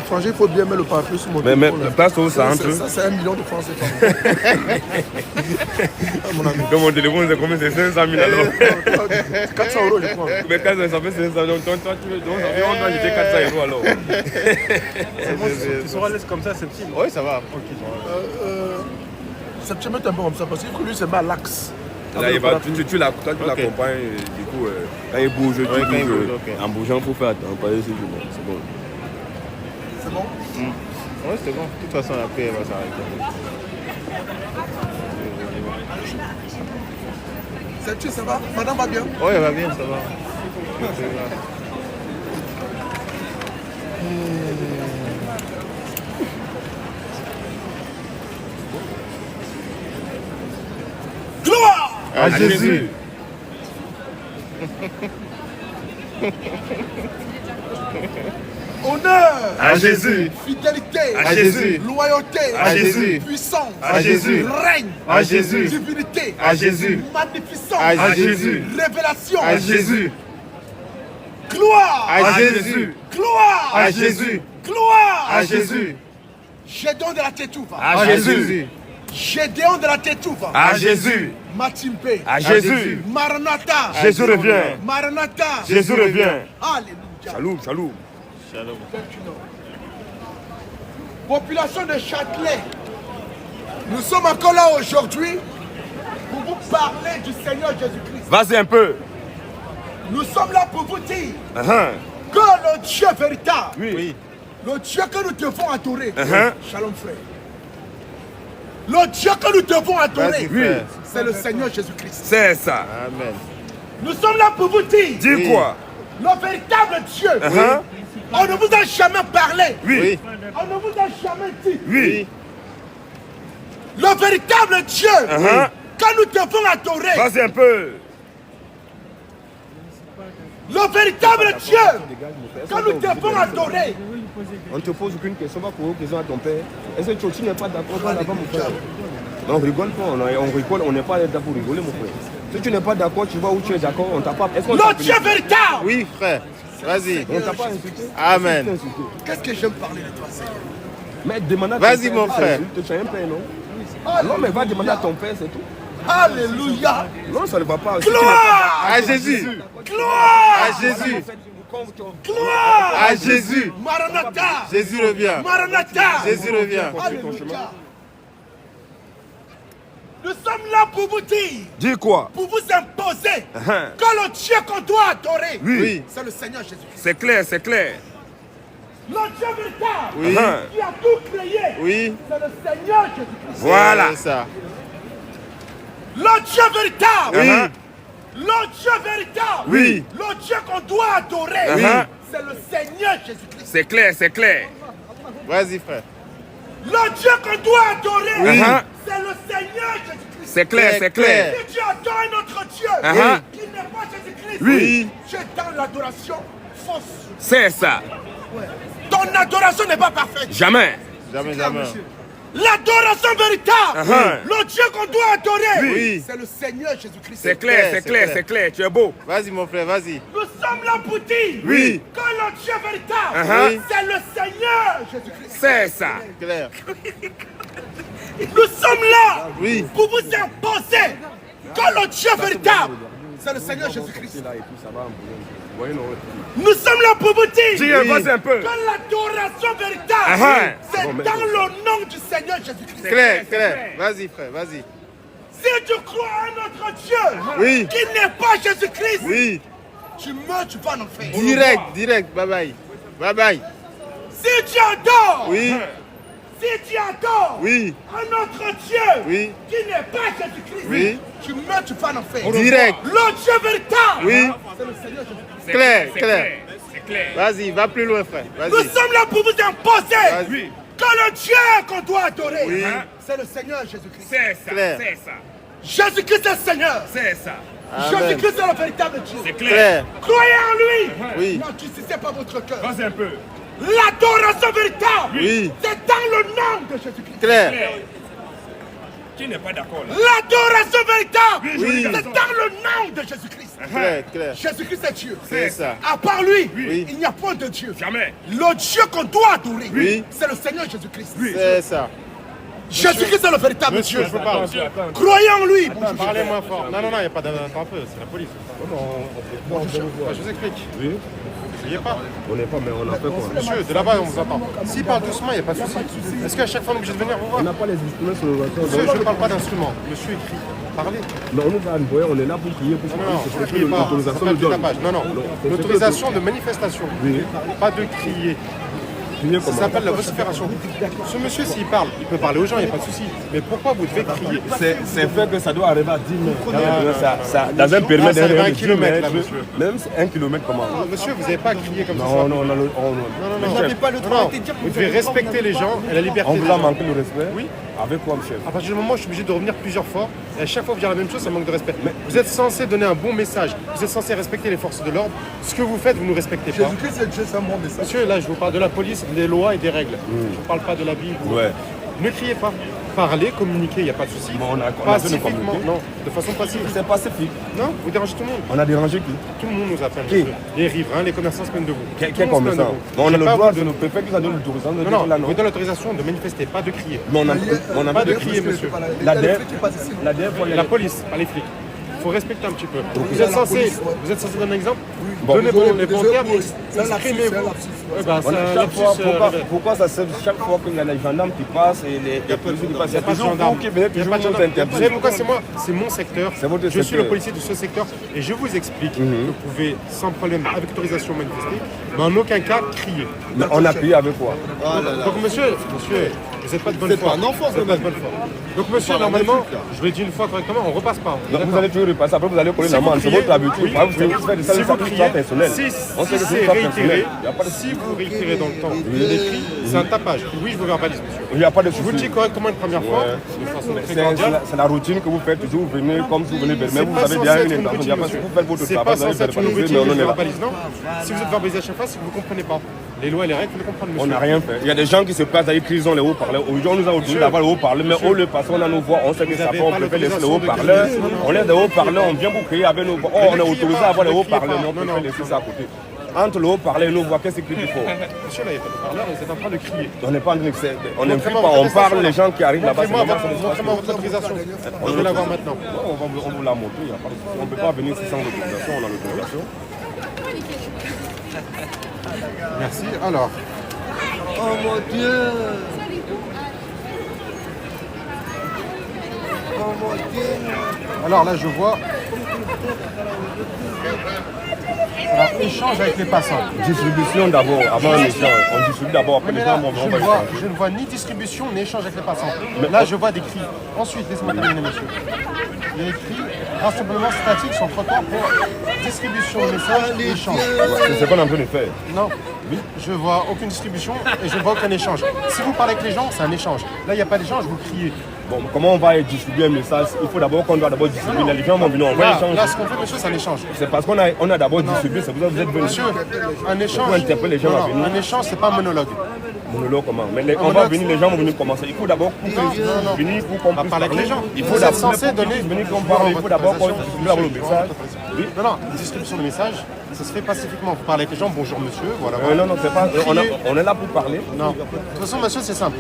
Franchement, il faut bien mettre le parfum sur mon mais place où ça entre? Ça, c'est 1 million de francs CFA. Dans mon téléphone, c'est combien? C'est 500 000 alors. 400 euros, je crois. Mais 400, ça fait 500. Donc, toi, tu veux. Donc, on doit jeter 400 euros alors. Tu seras à l'aise comme ça, Septime? Oui, ça va. Septime est un peu comme ça parce que lui, c'est mal l'axe. Là, tu l'accompagnes, du coup, quand il bouge, tu bouges. En bougeant, il faut faire attention. C'est bon. C'est bon? Oui, c'est bon. De toute façon, après, elle va s'arrêter. Septime, ça va? Madame va bien? Oui, elle va bien, ça va. Gloire à Jésus. Honneur À Jésus. Fidélité À Jésus. Loyauté À Jésus. Puissance À Jésus. Règne À Jésus. Divinité À Jésus. Magnificence À Jésus. Révélation À Jésus. Gloire À Jésus. Gloire À Jésus. Gloire À Jésus. Gédéon de la Tétouva À Jésus. Gédéon de la Tétouva À Jésus. Matimpe À Jésus. Maranatha Jésus revient. Maranatha Jésus revient. Alléluia Shalom. Population de Châtelet, nous sommes encore là aujourd'hui pour vous parler du Seigneur Jésus-Christ. Vas-y un peu. Nous sommes là pour vous dire Uh-huh. que le Dieu véritable, Oui. le Dieu que nous devons adorer, Uh-huh. Shalom frère, le Dieu que nous devons adorer, Vas-y, frère. c'est le Seigneur Jésus-Christ. C'est ça. Amen. Nous sommes là pour vous dire, Dis Oui. quoi? le véritable Dieu, Uh-huh. on ne vous a jamais parlé, Oui. on ne vous a jamais dit, Oui. le véritable Dieu Uh-huh. que nous devons adorer, Vas-y un peu. le véritable Dieu que nous devons adorer. On te pose aucune question, pas pour une question à ton père. Est-ce que tu n'es pas d'accord là-bas, mon frère? Non, on rigole pas, on rigole, on n'est pas là pour rigoler, mon frère. Si tu n'es pas d'accord, tu vois où tu es d'accord, on t'a pas. Est-ce qu'on t'a Le Dieu véritable. Oui, frère. Vas-y. On t'a pas insulté? Amen. Qu'est-ce que j'aime parler de toi, Seigneur? Mais demande à ton Vas-y, père, mon frère. Tu as un père, non? Non, mais va demander à ton père, c'est tout. Alléluia. Non, ça ne va pas. Si tu n'es Gloire. À Jésus. Gloire. À Jésus. Gloire. À Jésus. Maranatha. Jésus revient. Maranatha. Jésus revient. Alléluia. Nous sommes là pour vous dire, Dis quoi? pour vous imposer Uh-huh. que le Dieu qu'on doit adorer, Oui. c'est le Seigneur Jésus-Christ. C'est clair, c'est clair. Le Dieu véritable Oui. Uh-huh. qui a tout créé, Oui. c'est le Seigneur Jésus-Christ. Voilà. C'est ça. Le Dieu véritable, Uh-huh. le Dieu véritable, Oui. le Dieu qu'on doit adorer, Uh-huh. c'est le Seigneur Jésus-Christ. C'est clair, c'est clair. Vas-y, frère. Le Dieu qu'on doit adorer, Uh-huh. c'est le Seigneur Jésus-Christ. C'est clair, c'est clair. Si tu adores un autre Dieu Uh-huh. qui n'est pas Jésus-Christ, Oui. tu es dans l'adoration fausse. C'est ça. Ton adoration n'est pas parfaite. Jamais. Jamais, jamais. L'adoration véritable, Uh-huh. le Dieu qu'on doit adorer, Oui. c'est le Seigneur Jésus-Christ. C'est clair, c'est clair, c'est clair. Tu es beau. Vas-y, mon frère, vas-y. Nous sommes là pour dire Oui. que le Dieu véritable, Uh-huh. c'est le Seigneur Jésus-Christ. C'est ça. Clair. Nous sommes là Oui. pour vous imposer que le Dieu véritable, c'est le Seigneur Jésus-Christ. Nous sommes là pour vous dire Dis, vas-y un peu. que l'adoration véritable, Uh-huh. c'est dans le nom du Seigneur Jésus-Christ. Clair, clair. Vas-y, frère, vas-y. Si tu crois à un autre Dieu Oui. qui n'est pas Jésus-Christ, Oui. tu meurs, tu vas en enfer. Direct, direct. Bye bye. Bye bye. Si tu adores, Oui. si tu adores Oui. un autre Dieu Oui. qui n'est pas Jésus-Christ, Oui. tu meurs, tu vas en enfer. Direct. Le Dieu véritable, Oui. c'est le Seigneur Jésus-Christ. Clair, clair. C'est clair. Vas-y, va plus loin, frère. Nous Vas-y. sommes là pour vous imposer Vas-y. que le Dieu qu'on doit adorer, Oui. c'est le Seigneur Jésus-Christ. C'est ça. Clair. C'est ça. Jésus-christ est le Seigneur. C'est ça. Amen. Jésus-Christ est le véritable Dieu. C'est clair. Clair. Croyez en lui. Oui. N'endurcissez pas votre cœur. Vas-y un peu. L'adoration véritable, Oui. c'est dans le nom de Jésus-Christ. Clair. Tu n'es pas d'accord là? L'adoration véritable, Oui. c'est dans le nom de Jésus-Christ. Clair, clair. Jésus-Christ est Dieu. C'est ça. À part lui, Oui. il n'y a point de Dieu. Jamais. Le Dieu qu'on doit adorer, Oui. c'est le Seigneur Jésus-Christ. C'est ça. Jésus-christ est le véritable Monsieur, Dieu. je peux parler. Croyez en lui. Parlez moins fort. Non, il n'y a pas d'attends un peu, c'est la police. Je vous explique. Oui. N'essayez pas. On n'est pas, mais on a fait quoi? Monsieur, de là-bas, on vous entend. S'il parle doucement, il n'y a pas de souci. Est-ce qu'à chaque fois, on est obligé de venir vous On voir? n'a pas les instruments sur le voiture. Monsieur, je ne parle pas d'instrument. Monsieur écrit. Parlez. Non, on nous a envoyé, on est là pour crier, pour Non, c'est ne ce criez que pas. Ça l'autorisation s'appelle nous du donne. tapage. Non. c'est L'autorisation de manifestation. Oui. Pas de crier. Crier Ça comment? s'appelle la vocifération. Ce monsieur, s'il parle, il peut parler aux gens, il n'y a pas de souci. Mais pourquoi vous devez crier? C'est fait que ça doit arriver à 10 mètres. Ça, dans un ça périmètre arrive à un de 10 kilomètre, là, mètres, monsieur. même 1 kilomètre comment? Monsieur, vous n'avez pas à crier comme ça. Non, Non. Vous n'avez pas le droit de dire que Vous devez respecter les gens et la liberté. on des vous a gens. manqué le respect? Oui. Avec quoi, chef? À partir du moment où je suis obligé de revenir plusieurs fois, et à chaque fois vous dire la même chose, ça manque de respect. Mais vous êtes censé donner un bon message, vous êtes censé respecter les forces de l'ordre. Ce que vous faites, vous ne respectez pas. Jésus-Christ est Dieu, c'est un bon message. Monsieur, là, je vous parle de la police, des lois et des règles. Je ne vous parle pas de la Bible. Ouais. Ne criez pas. Parlez, communiquez, il n'y a pas de souci. Bon, on a besoin de Pacifiquement, communiquer. non, de façon pacifique. C'est pacifique. Non, vous dérangez tout le monde. On a dérangé qui? Tout le monde nous appelle. Qui? monsieur. Les riverains, les commerçants se plaignent de vous. Quel Tout le monde se plaint de commerçant? vous. Bon, on a J'ai le pas droit vous de nous préfet qui nous a donné l'autorisation de Non, dire là, non, non? vous donne l'autorisation de manifester, pas de crier. Mais on a Pas de fait- crier, monsieur. La dernière fois, il y a La police, pas les flics. Il faut respecter un petit peu. Vous à êtes la censé police, ouais. donner un exemple. Bon, Donnez les bons termes. C'est un lapsus, Exprimez-vous. c'est un lapsus. Ouais, bah, On c'est a un chaque lapsus, fois, révèle. pourquoi ça sert chaque fois qu'il y a les gendarmes qui passent et les policiers qui passent? Il n'y a pas de gendarme. qui venez Il y a toujours pas de nous gendarme. Vous savez interpeller. pourquoi c'est moi? C'est mon secteur. C'est votre Je suis secteur. le policier de ce secteur et je vous explique que vous pouvez sans problème, avec autorisation, manifester, mais en aucun cas crier. Mais on a payé avec quoi? Donc monsieur, vous n'êtes pas de bonne foi. pas un enfant, Vous êtes pas de bonne foi. Donc monsieur, normalement, je l'ai dit une fois correctement, on repasse pas. Donc vous allez toujours repasser, après vous allez coller l'amende, c'est votre habitude. Oui, Vous savez faire de ça, si ça vous c'est criez, pas personnel. si On sait que c'est c'est pas personnel. réitéré, Il n'y a pas de si vous réitérez dans le temps les cris, c'est un tapage. Oui, je vous verbalise, monsieur. Il n'y a pas de Je vous le souci. dis correctement une première fois, Ouais. de façon très C'est cordiale. c'est la routine que vous faites, toujours vous venez comme si vous venez, mais C'est vous pas avez censé bien être une une intention. Il y a pas- routine, Vous faites votre c'est travail, pas vous allez censé être une verbaliser, routine, mais on je en est là. verbalise, non. Si vous êtes verbalisé à chaque fois, c'est que vous ne comprenez pas. Les lois et les règles, vous les comprenez, On monsieur. n'a rien fait. Il y a des gens qui se placent avec ils ont les haut-parleurs. Aujourd'hui, on nous a autorisé d'avoir les haut-parleurs, mais au lieu de passer, on a nos voix, on sait que ça avez fait, on pas préfère laisser les l'autorisation de haut-parleurs. crier. On laisse des haut-parleurs, on vient pour crier avec nos voix. Oh, on est autorisé à avoir les ne criez haut-parleurs, pas. mais on Non, préfère non. laisser ça à côté. Entre le haut-parleur et nos voix, qu'est-ce qu'il faut? Monsieur, là, il n'y a pas de parleur, vous êtes en train de crier. On n'est pas en train de. On ne crie Montrez-moi pas, votre on parle, attestation, les gens qui arrivent là-bas, c'est Montrez-moi normal. montrez-moi votre autorisation. Je vais l'avoir maintenant. On vous l'a montré, il y a pas de souci. On ne peut pas venir ici sans autorisation, on a l'autorisation. Merci. Alors, Oh mon Dieu. Oh mon Dieu. alors là, je vois. Alors, échange avec les passants. Distribution d'abord, avant un échange. On distribue d'abord, après les gens vont je, ne vois ni distribution ni échange avec les passants. Là, je vois des cris. Ensuite, laissez-moi terminer, monsieur. Il y a écrit rassemblement statique sur trottoir pour distribution de messages et échange. C'est ce qu'on est en train de faire. Non, je vois aucune distribution et je vois aucun échange. Si vous parlez avec les gens, c'est un échange. Là, il n'y a pas d'échange, vous criez. Bon, comment on va distribuer un message? Il faut d'abord qu'on doit d'abord distribuer. Les gens vont venir, on va Là, échanger. ce qu'on fait, monsieur, c'est un échange. C'est parce qu'on a d'abord distribué, c'est pour ça que vous êtes venus. Monsieur, un échange. Vous interpellez les gens à venir. Un échange, c'est pas un monologue. Monologue comment? Mais on va venir, les gens vont venir commencer. Il faut d'abord venir pour qu'on On va puisse parler avec les gens. Il Vous faut êtes d'abord censé donner. venir qu'on parle. Il faut d'abord qu'on distribue d'abord le message. Oui. Non, distribution de messages, ça se fait pacifiquement. Vous parlez avec les gens, bonjour monsieur, voilà. Non, c'est pas. On est là pour parler. Non. De toute façon, monsieur, c'est simple.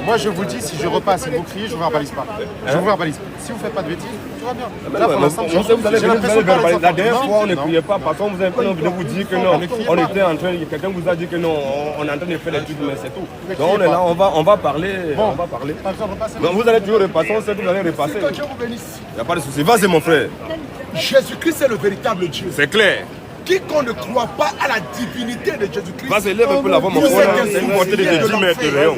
Moi, je vous dis, si je repasse et vous criez, je vous verbalise pas. Je vous verbalise. Si vous faites pas de bêtises, tout va bien. Là, pour l'instant, On sait, vous allez j'ai venir, l'impression de parler verbaliser. aux La enfants. dernière Non, fois, on ne non. criait pas parce qu'on vous avait venu vous dire que non. ne criait On pas. était en train, quelqu'un vous a dit que non, on est en train de faire des trucs, mais c'est tout. Donc on est là, on va parler. On va parler. Pas besoin de repasser. Donc vous allez toujours repasser, on sait que vous allez repasser. Que Dieu vous bénisse. Il n'y a pas de souci. Vas-y, mon frère. Jésus-Christ est le véritable Dieu. C'est clair. Quiconque ne croit pas à la divinité de Jésus-Christ, Vas-y, lève un peu l'avant, mon vous frère. êtes C'est une montée de des 10 mètres de rayon.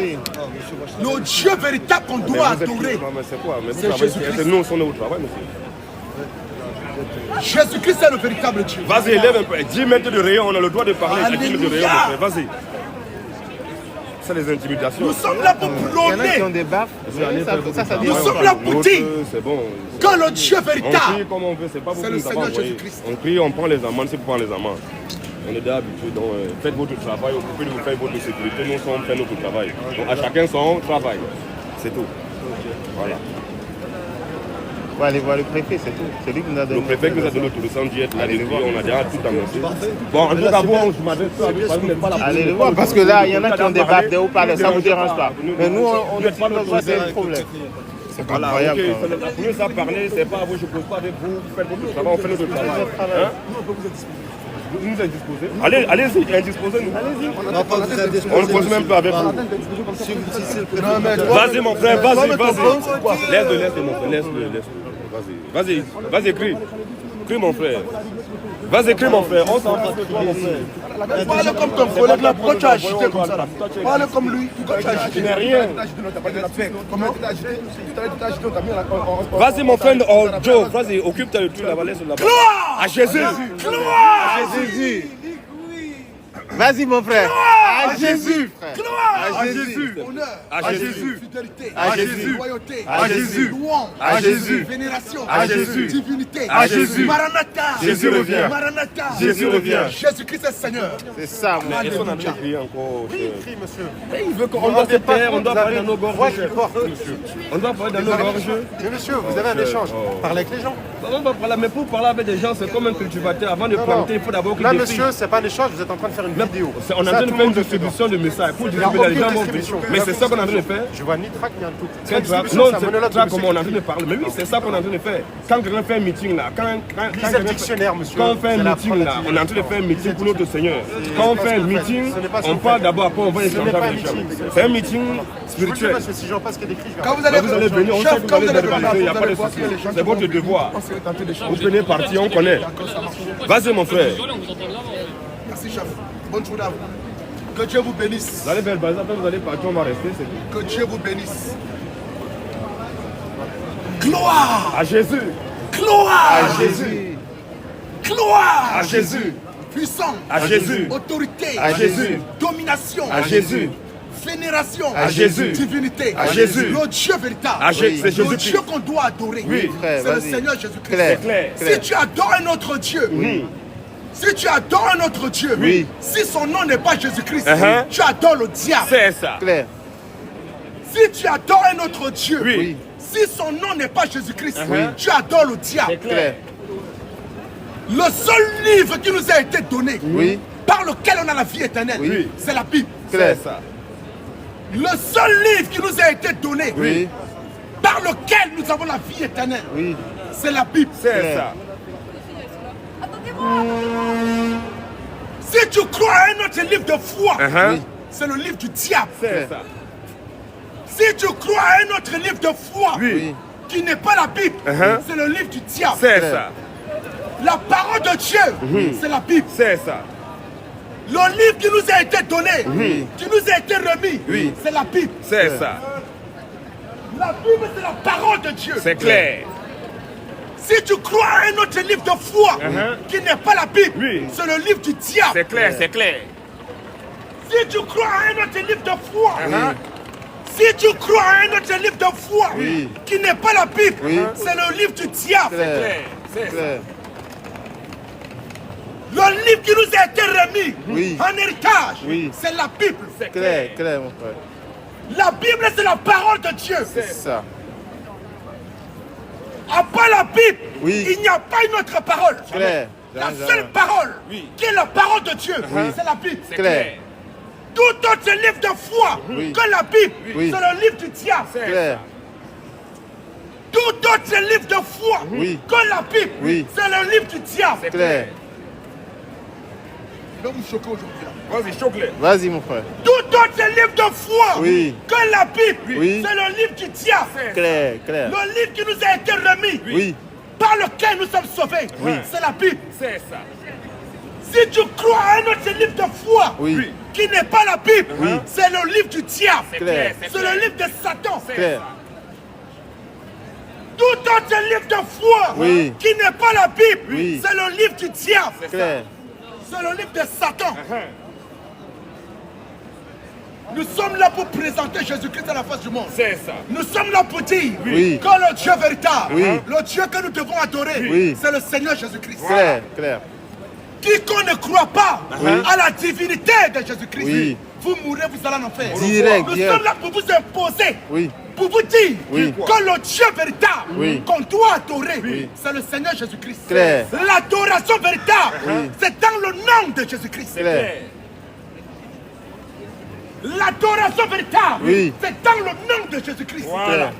le Dieu véritable qu'on doit adorer. Mais c'est quoi? Mais C'est vous savez, Jésus-Christ. c'est nous, on est au travail, monsieur. Jésus-Christ est le véritable Dieu. Vas-y, lève un peu. 10 mètres de rayon, on a le droit de parler. À 10 mètres de rayon, mon frère. Vas-y. C'est les intimidations. Nous sommes là pour Il y en a qui ont prôner des baffes. Ça Nous sommes là pour dire C'est bon. que le Dieu On crie véritable, comme on veut, c'est pas vous c'est qui le nous avez Seigneur envoyé. Jésus-Christ. On crie, on prend les amendes, c'est pour prendre les amendes. On est déjà habitué, donc faites votre travail, occupez de vous faire votre sécurité, nous sommes fait notre travail. Donc à chacun son travail, c'est tout. Voilà. faut aller voir le préfet, c'est tout. C'est lui qui nous a donné. Le préfet qui nous a donné l'autorisation d'y être là depuis, on a déjà tout annoncé. Bon, en tout cas, bon, je m'adresse pas à vous, vous n'êtes pas là. Allez le voir, parce que là, il y en a qui ont des bacs de haut parler, ça ne vous dérange pas. Mais nous, on ne pas notre c'est le problème. C'est pas incroyable. Pour nous, ça parler, c'est pas à vous, je ne pose pas avec vous, vous faites votre travail, on fait notre travail. Nous êtes disposés. Allez-y, indisposés, nous. On ne pose même pas avec vous. Vas-y, mon frère, vas-y. Laisse-le, mon frère, laisse-le. Vas-y, crie. Crie, mon frère. Vas-y, crie, mon frère. On s'en fout, mon frère. Parle comme ton collègue là, pourquoi tu as agité comme ça là? Parle comme lui, pourquoi tu as agité? Je n'ai rien. Comment? Vas-y, mon frère, oh, Joe, vas-y, occupe-toi de tout là-bas, laisse-le là-bas. Gloire! À Jésus! Gloire! À Jésus. Vas-y, mon frère. À Jésus, frère. Gloire! À Jésus. Honneur! À Jésus! Fidélité! À Jésus. Royauté! À Jésus. Louange! À Jésus. Vénération! À Jésus. Divinité! À Jésus. Maranatha! Jésus revient. Maranatha! Jésus revient. Jésus-Christ est Seigneur! C'est ça, mon Est-ce qu'on a Alléluia. crié encore? Oui, crie, monsieur. Il veut qu'on doit se taire, on doit parler dans nos gorges. Monsieur. On doit parler dans nos gorges. Mais monsieur, vous avez un échange. Parlez avec les gens. On va parler, mais pour parler avec des gens, c'est comme un cultivateur. Avant de planter, il faut d'abord qu'il Là, défriche. monsieur, c'est pas un échange, vous êtes en train de faire une vidéo. On est en train de faire une distribution de messages pour distribuer les gens. Mais c'est ça qu'on est en train de faire. Je vois ni track ni un tout. C'est Non, une distribution, c'est un monologue de c'est monsieur. comme on est en train de parler. Mais oui, c'est ça qu'on est en train de faire. Quand quelqu'un fait un meeting là, Lisez le dictionnaire, monsieur. quand on fait C'est un la meeting là, preuve. on est en train de faire un meeting pour notre Seigneur. Quand on fait un meeting, Ce n'est pas ce on qu'on parle fait. d'abord, après on va Ce échanger n'est pas un avec les gens. meeting. C'est un meeting Je vous le dis spirituel. parce que si j'en passe qu'il y a des cris, je vais Quand vous arrêter. allez Vous allez venir, on sait chef, que vous quand allez vous allez verbaliser, il n'y a pas de voir souci. qu'il y a les gens C'est qui votre vont devoir. on s'est tenté Vous d'échanger. prenez parti, on connaît. Vas-y mon frère. Merci, chef. Bonne journée à vous. Que Dieu vous bénisse. Vous allez vers le bazar, après vous allez partir, on va rester, c'est tout. Que Dieu vous bénisse. Gloire! À Jésus. Gloire! À Jésus. Gloire! À Jésus. Puissance! À Jésus. Autorité! À Jésus. Domination! À Jésus. Vénération! À Jésus. Divinité! À Jésus. Le Dieu véritable! À Jésus. C'est Le Jésus-Christ. Dieu qu'on doit adorer! Oui, frère, c'est le vas-y. Seigneur Jésus-Christ! Claire. Clair. Si tu adores un autre Dieu, si tu adores un autre Dieu, Oui. si son nom n'est pas Jésus-Christ, Uh-huh. tu adores le diable. C'est ça. Claire. Si tu adores un autre Dieu, Oui. si son nom n'est pas Jésus-Christ, Uh-huh. tu adores le diable. Claire. Le seul livre qui nous a été donné, Oui. par lequel on a la vie éternelle, Oui. c'est la Bible. Claire. C'est ça. Le seul livre qui nous a été donné, Oui. par lequel nous avons la vie éternelle, Oui. c'est la Bible. C'est ça. Si tu crois à un autre livre de foi, Uh-huh. c'est le livre du diable. C'est ça. Si tu crois à un autre livre de foi, Oui. qui n'est pas la Bible, Uh-huh. c'est le livre du diable. C'est ça. La parole de Dieu, c'est la Bible. C'est ça. Le livre qui nous a été donné, qui nous a été remis, Oui. c'est la Bible. C'est ça. La Bible, c'est la parole de Dieu. C'est clair. Si tu crois à un autre livre de foi, qui n'est pas la Bible, Oui. c'est le livre du diable. C'est clair, c'est clair. Si tu crois à un autre livre de foi, si tu crois à un autre livre de foi, qui n'est pas la Bible, c'est le livre du diable. Claire. C'est ça. Claire. Le livre qui nous a été remis Oui. en héritage, Oui. c'est la Bible. C'est Claire. clair. Claire, mon frère. La Bible, c'est la parole de Dieu. C'est ça. À part la Bible, Oui. il n'y a pas une autre parole. Claire. La Jamais, seule jamais. parole Oui. qui est la parole de Dieu, c'est la Bible. C'est Clair. clair. Tout autre livre de foi Oui. que la Bible, Oui. c'est le livre du diable. C'est Claire. Tout autre livre de foi Oui. que la Bible, Oui. c'est le livre du diable. C'est Claire. Je vais vous choquer aujourd'hui. là. Vas-y, choque-les. Vas-y, mon frère. Tout autre livre de foi Oui. que la Bible, Oui. c'est le livre du diable. Claire. Claire. Le livre qui nous a été remis, Oui. par lequel nous sommes sauvés, c'est la Bible. C'est ça. Si tu crois à un autre livre de foi Oui. qui n'est pas la Bible, c'est le livre du diable. C'est Clair. clair, c'est C'est clair. le livre de Satan. Claire. Tout autre livre de foi Oui. qui n'est pas la Bible, Oui. c'est le livre du diable. Claire. C'est le livre de Satan. Nous sommes là pour présenter Jésus-Christ à la face du monde. C'est ça. Nous sommes là pour dire Oui. que le Dieu véritable, Oui. le Dieu que nous devons adorer, Oui. c'est le Seigneur Jésus-Christ. Claire. Claire. Quiconque ne croit pas à la divinité de Jésus-Christ, Oui. vous mourrez, vous allez en enfer. Direct, Nous direct. sommes là pour vous imposer Oui. pour vous dire Oui. que le Dieu véritable Oui. qu'on doit adorer, c'est le Seigneur Jésus-Christ. Clair. L'adoration véritable, c'est dans le nom de Jésus-Christ. Clair. L'adoration véritable, Oui. c'est dans le nom de Jésus-Christ. Clair.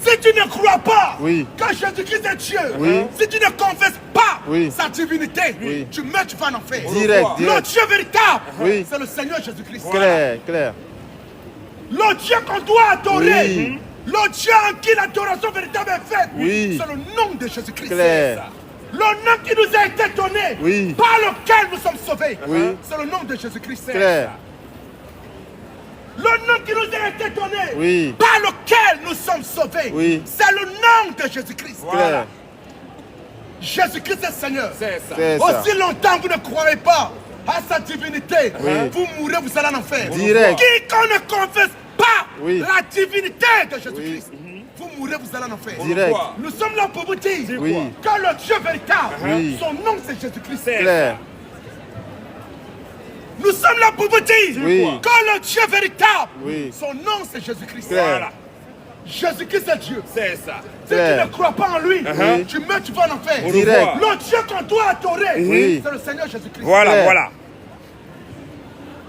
Si tu ne crois pas Oui. que Jésus-Christ est Dieu, Oui. si tu ne confesses pas Oui. sa divinité, Oui. tu meurs, tu vas en enfer. Direct, Le direct. Dieu véritable, Oui. c'est le Seigneur Jésus-Christ. Clair, clair. Le Dieu qu'on doit adorer, Oui. le Dieu en qui l'adoration véritable est faite, Oui. c'est le nom de Jésus-Christ. Clair. Le nom qui nous a été donné, Oui. par lequel nous sommes sauvés, Oui. c'est le nom de Jésus-Christ. Clair. Le nom qui nous a été donné, Oui. par lequel nous sommes sauvés, Oui. c'est le nom de Jésus-Christ. Clair. Jésus-Christ est Seigneur. C'est ça. Aussi longtemps que vous ne croirez pas à sa divinité, Oui. vous mourrez, vous allez en enfer. Direct. Quiconque ne confesse pas Oui. la divinité de Jésus-Christ, vous mourrez, vous allez en enfer. Direct. Nous sommes là pour vous dire Oui. que le Dieu véritable, Oui. son nom c'est Jésus-Christ. Clair. Nous sommes là pour vous dire Oui. que le Dieu véritable, Oui. son nom c'est Jésus-Christ. Clair. Jésus-Christ est Dieu. C'est ça. Si Clair. tu ne crois pas en lui, tu meurs, tu vas en enfer. Direct. Le Dieu qu'on doit adorer, Oui. c'est le Seigneur Jésus-Christ. Voilà, Clair. voilà.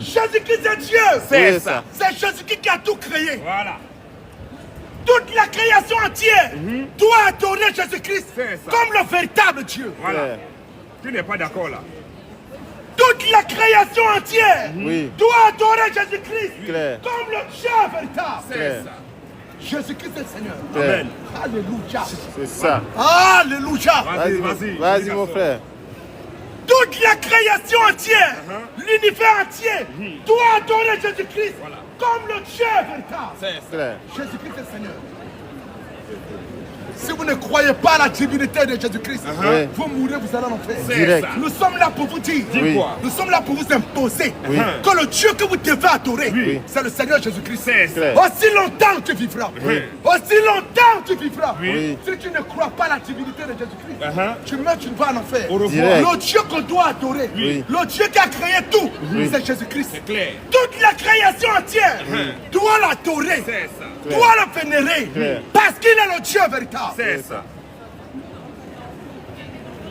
Jésus-Christ est Dieu. C'est ça. C'est Jésus-Christ qui a tout créé. Voilà. Toute la création entière doit adorer Jésus-Christ C'est ça. comme le véritable Dieu. Voilà. Clair. Tu n'es pas d'accord là. Toute la création entière Oui. doit adorer Jésus-Christ Clair. comme le Dieu véritable. Clair. Jésus-Christ est Seigneur. Clair. Alléluia. C'est ça. Alléluia. Vas-y, vas-y. vas-y, mon frère. Toute la création entière, l'univers entier, doit adorer Jésus-Christ comme le Dieu véritable. Clair. Jésus-Christ est Seigneur. Si vous ne croyez pas à la divinité de Jésus-Christ, Oui. vous mourrez, vous allez en enfer. Direct. Nous sommes là pour vous dire, Oui. nous sommes là pour vous imposer Oui. que le Dieu que vous devez adorer, Oui. c'est le Seigneur Jésus-Christ. C'est ça. Clair. Aussi longtemps tu vivras. Aussi longtemps tu vivras. Oui. Si tu ne crois pas à la divinité de Jésus-Christ, tu meurs, tu vas en enfer. Direct. Le Dieu qu'on doit adorer, Oui. le Dieu qui a créé tout, c'est Jésus-Christ. C'est clair. Toute la création entière doit l'adorer, C'est ça. doit le vénérer, Clair. parce qu'il est le Dieu véritable. C'est ça.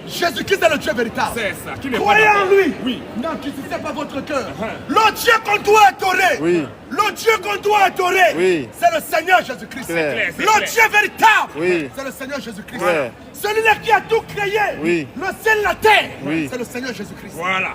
Jésus-Christ est le Dieu véritable. C'est ça. Tu n'es pas Croyez en d'accord. lui. Oui. N'entristissez pas votre cœur. Le Dieu qu'on doit adorer, Oui. le Dieu qu'on doit adorer, Oui. c'est le Seigneur Jésus-Christ. Clair. clair, c'est Le clair. Dieu véritable, Oui. c'est le Seigneur Jésus-Christ. Clair. Celui-là qui a tout créé, Oui. le ciel, la terre, Oui. c'est le Seigneur Jésus-Christ. Voilà.